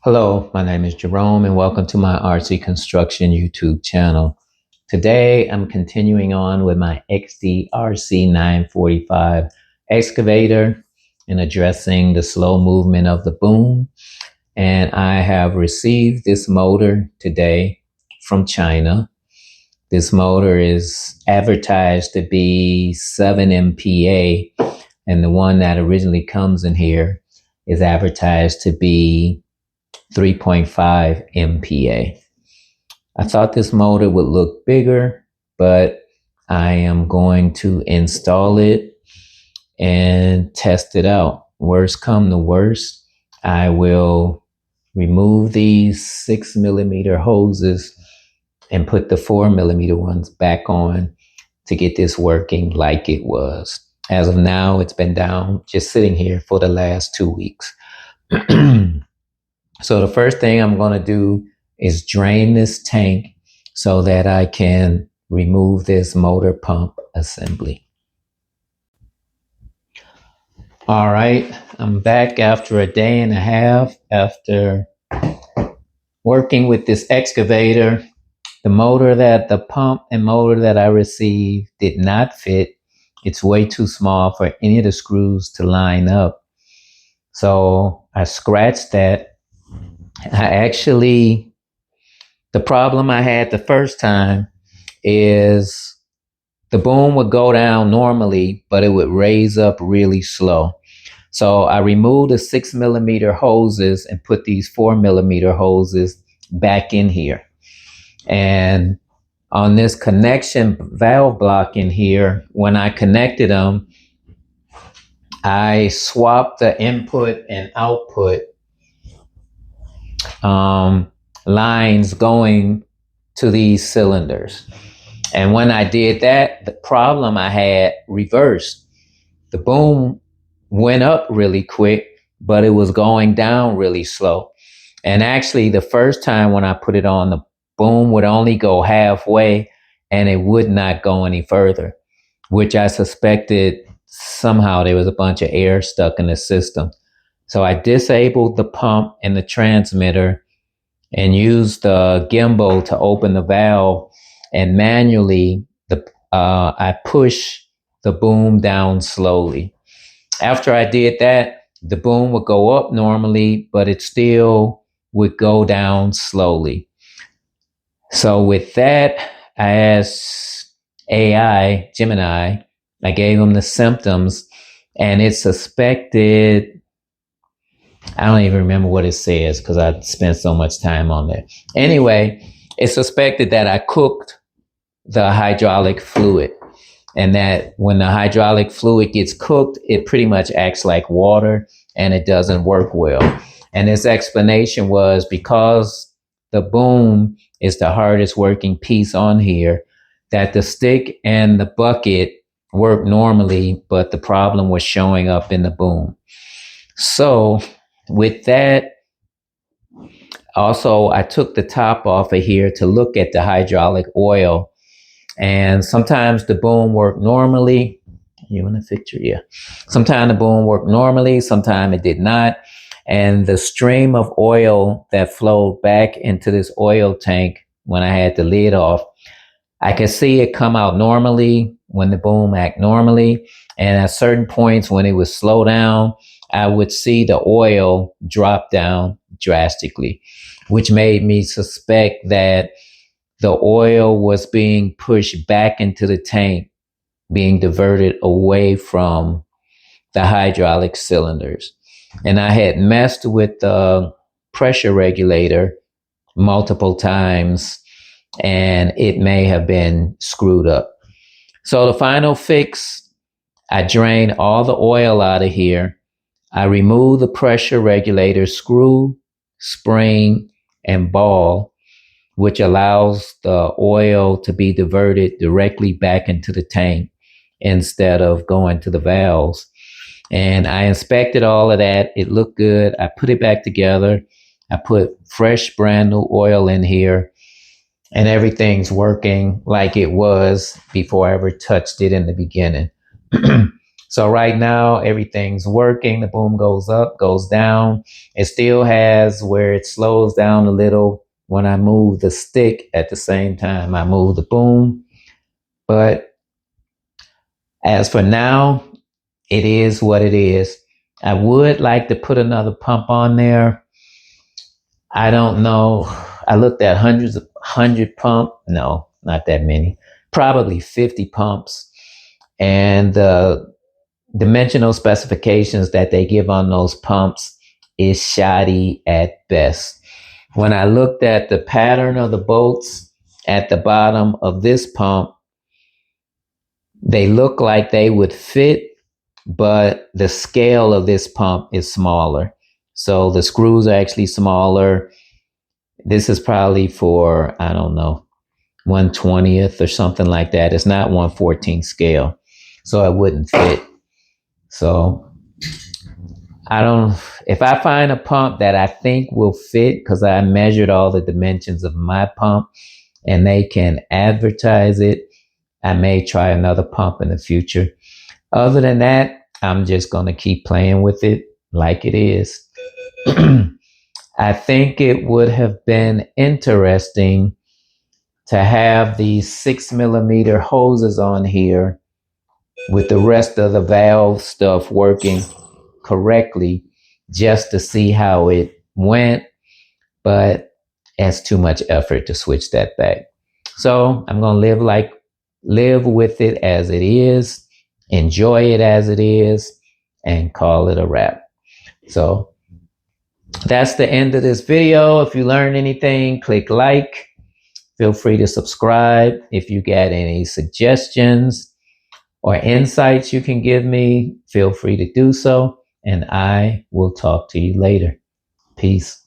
Hello, my name is Jerome and welcome to my RC Construction YouTube channel. Today I'm continuing on with my XDRC 945 excavator and addressing the slow movement of the boom. And I have received this motor today from China. This motor is advertised to be 7 MPa, and the one that originally comes in here is advertised to be 3.5 MPa. I thought this motor would look bigger, but I am going to install it and test it out. Worst come to worst, I will remove these 6mm hoses and put the 4mm ones back on to get this working like it was. As of now, it's been down, just sitting here for the last 2 weeks. So the first thing I'm going to do is drain this tank so that I can remove this motor pump assembly. All right, I'm back after a day and a half after working with this excavator. The pump and motor that I received did not fit. It's way too small for any of the screws to line up. So I scratched that. The problem I had the first time is the boom would go down normally, but it would raise up really slow. So I removed the 6mm hoses and put these 4mm hoses back in here. And on this connection valve block in here, when I connected them, I swapped the input and output lines going to these cylinders. And when I did that, the problem I had reversed. The boom went up really quick, but it was going down really slow. And actually, the first time when I put it on, the boom would only go halfway and it would not go any further, which I suspected somehow there was a bunch of air stuck in the system. So I disabled the pump and the transmitter and used the gimbal to open the valve, and manually I push the boom down slowly. After I did that, the boom would go up normally, but it still would go down slowly. So with that, I asked Gemini, I gave him the symptoms, and it suspected, I don't even remember what it says because I spent so much time on that. Anyway, it suspected that I cooked the hydraulic fluid, and that when the hydraulic fluid gets cooked, it pretty much acts like water and it doesn't work well. And his explanation was because the boom is the hardest working piece on here, that the stick and the bucket work normally, but the problem was showing up in the boom. So with that, also, I took the top off of here to look at the hydraulic oil. And sometimes the boom worked normally. You in the picture? Yeah. Sometimes the boom worked normally, sometimes it did not. And the stream of oil that flowed back into this oil tank when I had the lid off, I could see it come out normally when the boom act normally. And at certain points when it would slow down, I would see the oil drop down drastically, which made me suspect that the oil was being pushed back into the tank, being diverted away from the hydraulic cylinders. And I had messed with the pressure regulator multiple times, and it may have been screwed up. So the final fix, I drained all the oil out of here. I removed the pressure regulator screw, spring, and ball, which allows the oil to be diverted directly back into the tank instead of going to the valves. And I inspected all of that. It looked good. I put it back together. I put fresh, brand new oil in here, and everything's working like it was before I ever touched it in the beginning. So right now, everything's working. The boom goes up, goes down. It still has where it slows down a little when I move the stick at the same time I move the boom. But as for now, it is what it is. I would like to put another pump on there. I don't know. I looked at hundred pump. No, not that many. Probably 50 pumps. And the dimensional specifications that they give on those pumps is shoddy at best. When I looked at the pattern of the bolts at the bottom of this pump, they look like they would fit, but the scale of this pump is smaller. So the screws are actually smaller. This is probably for, I don't know, 1/20th or something like that. It's not 1/14 scale. So it wouldn't fit. So I don't, if I find a pump that I think will fit, because I measured all the dimensions of my pump and they can advertise it, I may try another pump in the future. Other than that, I'm just going to keep playing with it like it is. I think it would have been interesting to have these 6mm hoses on here with the rest of the valve stuff working correctly just to see how it went, but it's too much effort to switch that back. So I'm going to live with it as it is, enjoy it as it is, and call it a wrap. So that's the end of this video. If you learned anything, click like. Feel free to subscribe. If you got any suggestions or insights you can give me, feel free to do so. And I will talk to you later. Peace.